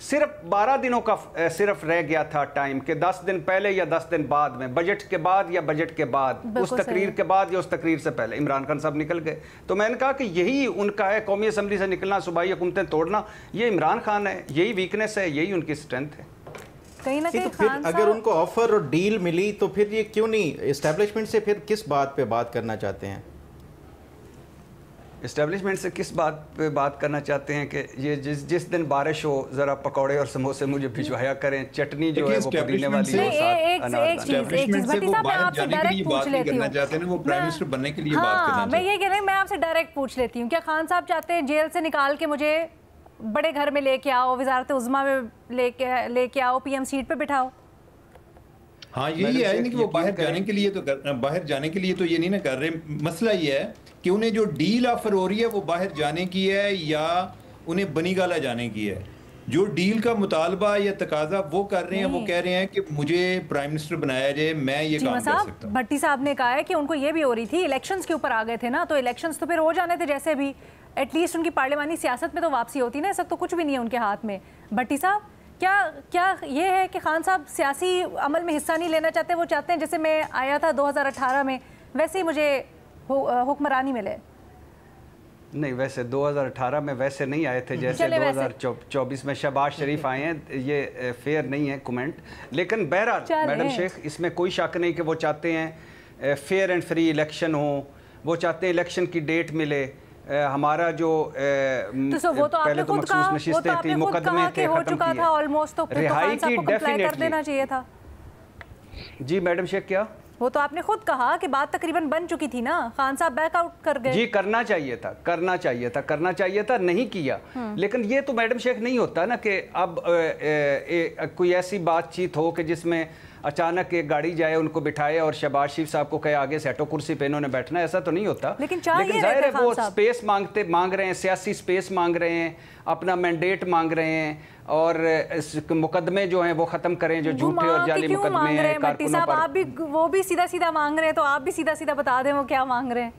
صرف 12 دنوں کا صرف رہ گیا تھا ٹائم کہ 10 دن پہلے یا 10 دن بعد میں، بجٹ کے بعد یا بجٹ کے بعد، اس تقریر کے بعد یا اس تقریر سے پہلے عمران خان صاحب نکل گئے. تو میں نے کہا کہ یہی ان کا ہے، قومی اسمبلی سے نکلنا، صوبائی حکومتیں توڑنا، یہ عمران خان ہے، یہی ویکنیس ہے، یہی ان کی اسٹرینتھ ہے. کہیں نہ کہیں پھر اگر ان کو آفر اور ڈیل ملی تو پھر یہ کیوں نہیں اسٹیبلشمنٹ سے پھر کس بات پہ بات کرنا چاہتے ہیں؟ اسٹیبلشمنٹ سے کس بات پہ بات کرنا چاہتے ہیں کہ یہ جس دن بارش ہو ذرا پکوڑے اور سموسے مجھے بھجوایا کریں، چٹنی جو ہے وہ پودینے والی ہو ساتھ انار دانا. میں یہ کہہ رہی ہوں، میں آپ سے ڈائریکٹ پوچھ لیتی ہوں، کیا خان صاحب چاہتے ہیں جیل سے نکال کے مجھے بڑے گھر میں لے کے آؤ، وزارت عظمیٰ میں لے کے آؤ، پی ایم سیٹ پہ بٹھاؤ؟ ہاں یہی ہے کہ وہ باہر جانے کے لیے تو یہ نہیں نہ کر رہے. مسئلہ یہ ہے کہ انہیں جو ڈیل آفر ہو رہی ہے وہ باہر جانے کی ہے یا انہیں بنی گالہ جانے کی ہے. جو ڈیل کا مطالبہ یا تقاضا وہ کر رہے ہیں، وہ کہہ رہے ہیں کہ مجھے پرائم منسٹر بنایا جائے، میں یہ کام کر سکتا ہوں. بھٹی صاحب نے کہا ہے کہ ان کو یہ بھی ہو رہی تھی، الیکشنز کے اوپر آ گئے تھے نا، تو الیکشنز تو پھر ہو جانے تھے جیسے بھی، ایٹ لیسٹ ان کی پارلیمانی سیاست میں تو واپسی ہوتی نا. اس وقت تو کچھ بھی نہیں ہے ان کے ہاتھ میں. بھٹی صاحب کیا یہ ہے کہ خان صاحب سیاسی عمل میں حصہ نہیں لینا چاہتے؟ وہ چاہتے ہیں جیسے میں آیا تھا 2018 میں ویسے ہی مجھے حکمرانی ملے؟ نہیں، ویسے 2018 میں ویسے نہیں آئے تھے جیسے 2024 میں شہباز شریف آئے ہیں. یہ فیئر نہیں ہے کومنٹ. لیکن بہرحال میڈم شیخ، اس میں کوئی شک نہیں کہ وہ چاہتے ہیں فیئر اینڈ فری الیکشن ہو، وہ چاہتے ہیں الیکشن کی ڈیٹ ملے. ہمارا جو پہلے تو مخصوص نشستیں تھیں، مقدمے تھے ختم کیے، رہائی کی ڈیفینیٹلی. جی میڈم شیخ کیا؟ وہ تو آپ نے خود کہا کہ بات تقریباً بن چکی تھی نا، خان صاحب بیک آؤٹ کر گئے. جی کرنا چاہیے تھا نہیں کیا. لیکن یہ تو میڈم شیخ نہیں ہوتا نا کہ اب کوئی ایسی بات چیت ہو کہ جس میں اچانک ایک گاڑی جائے، ان کو بٹھائے اور شہباز شریف صاحب کو کہے آگے سیٹو کرسی پہ انہوں نے بیٹھنا ہے. ایسا تو نہیں ہوتا. لیکن ظاہر ہے وہ سپیس مانگ رہے ہیں، سیاسی سپیس مانگ رہے ہیں، اپنا مینڈیٹ مانگ رہے ہیں، اور مقدمے جو ہیں وہ ختم کریں جو جھوٹے اور جعلی مقدمے ہیں کارکنوں پر. آپ بھی وہ بھی سیدھا سیدھا مانگ رہے ہیں، تو آپ بھی سیدھا سیدھا بتا دیں وہ کیا مانگ رہے ہیں.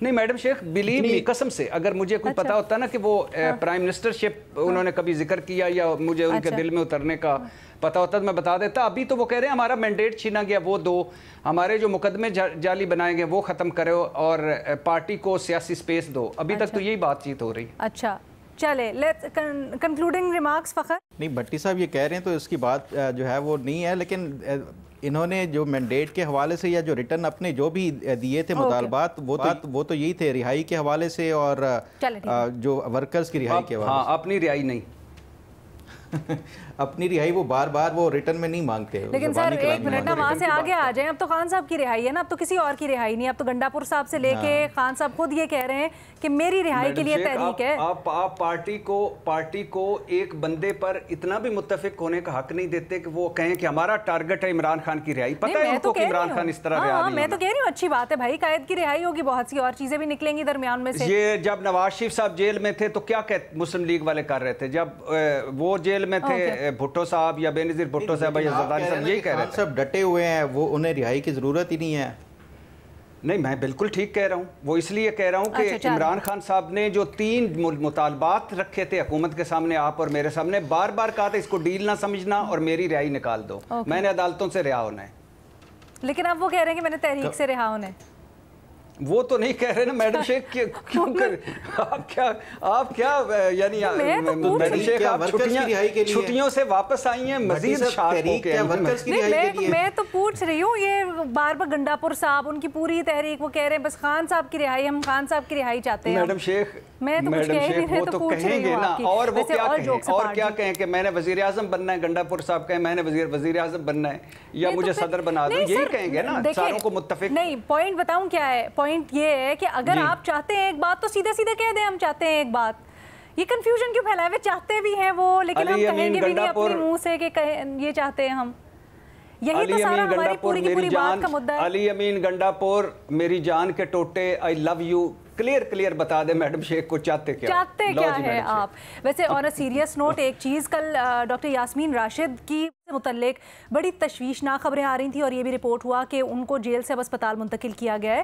نہیں میڈم شیخ، بلیو می، قسم سے اگر مجھے کوئی پتا ہوتا نا کہ وہ پرائم منسٹر شپ انہوں نے کبھی ذکر کیا یا مجھے ان کے دل میں اترنے کا پتا ہوتا تو میں بتا دیتا. ابھی تو وہ کہہ رہے ہیں ہمارا مینڈیٹ چھینا گیا، وہ دو ہمارے جو مقدمے جعلی بنائے گئے وہ ختم کرو اور پارٹی کو سیاسی سپیس دو. ابھی تک تو یہی بات چیت ہو رہی. اچھا چلے کنکلوڈنگ ریمارکس. فخر نہیں، بھٹی صاحب یہ کہہ رہے ہیں تو اس کی بات جو ہے وہ نہیں ہے، لیکن انہوں نے جو مینڈیٹ کے حوالے سے یا جو ریٹرن اپنے جو بھی دیے تھے مطالبات، وہ تو یہی تھے رہائی کے حوالے سے اور جو ورکرز کی رہائی کے حوالے سے. ہاں، اپنی رہائی نہیں، اپنی رہائی وہ بار بار وہ ریٹرن میں نہیں مانگتے. لیکن سر ایک منٹ نا وہاں سے آگے آ جائیں. اب تو خان صاحب کی رہائی ہے نا، اب تو کسی اور کی رہائی نہیں. اب تو گنڈا پور صاحب سے لے کے خان صاحب خود یہ کہہ رہے ہیں کہ میری رہائی کے لیے تحریک ہے. آپ پارٹی کو ایک بندے پر اتنا بھی متفق ہونے کا حق نہیں دیتے کہ وہ کہیں کہ ہمارا ٹارگٹ ہے عمران خان کی رہائی. پتہ ہے ان کو کہ عمران خان اس طرح رہا نہیں. میں تو کہہ رہی ہوں اچھی بات ہے بھائی، قائد کی رہائی ہوگی، بہت سی اور چیزیں بھی نکلیں گی درمیان میں سے. یہ جب نواز شریف صاحب جیل میں تھے تو کیا مسلم لیگ والے کر رہے تھے؟ جب وہ جیل میں تھے بھٹو صاحب یا بے نظیر بھٹو صاحب یا زرداری صاحب یہی کہہ رہے تھے سب ڈٹے ہوئے ہیں، وہ انہیں رہائی کی ضرورت ہی نہیں ہے. نہیں، میں بالکل ٹھیک کہہ رہا ہوں. وہ اس لیے کہہ رہا ہوں کہ عمران خان صاحب نے جو 3 مطالبات رکھے تھے حکومت کے سامنے، آپ اور میرے سامنے، بار بار کہا تھا اس کو ڈیل نہ سمجھنا اور میری رہائی نکال دو. میں نے عدالتوں سے رہا ہونا ہے. لیکن اب وہ کہہ رہے ہیں کہ میں نے تحریک سے رہا ہونا ہے. وہ تو نہیں کہہ رہے نا میڈم شیخ. کیوں آپ کیا یعنی میڈم شیخ آپ چھٹیوں سے واپس آئی ہیں مزید شاد ہو کے؟ میں تو پوچھ رہی ہوں، یہ بار بار گنڈا پور صاحب ان کی پوری تحریک وہ کہہ رہے ہیں بس خان صاحب کی رہائی، ہم خان صاحب کی رہائی چاہتے ہیں. میڈم شیخ وہ تو کہیں گے نا. اور وہ کیا کہیں کہ میں نے وزیر اعظم بننا ہے؟ گنڈا پور صاحب کہیں میں نے وزیر اعظم بننا ہے یا مجھے صدر بنا دو، یہی کہیں گے نا ساروں کو متفق. نہیں، پوائنٹ بتاؤں کیا ہے. پوائنٹ یہ ہے کہ اگر آپ چاہتے ہیں ایک بات تو سیدھے سیدھے کہہ دیں ہم چاہتے ہیں ایک بات. یہ کنفیوژن کیوں پھیلائے ہوئے؟ چاہتے بھی ہیں وہ، لیکن ہم کہیں گے بھی نہیں اپنے منہ سے کہ یہ چاہتے ہیں ہم. یہی تو سارا ہماری پوری کی پوری بات کا مدعا ہے. علی امین گنڈا پور میری جان کے ٹوٹے، آئی لو یو، کلیئر بتا دیں میڈم شیخ کو چاہتے کیا ہے آپ. ویسے آن اے سیریس نوٹ ایک چیز، کل ڈاکٹر یاسمین راشد کی متعلق بڑی تشویشناک خبریں آ رہی تھیں اور یہ بھی رپورٹ ہوا کہ ان کو جیل سے اب اسپتال منتقل کیا گیا ہے.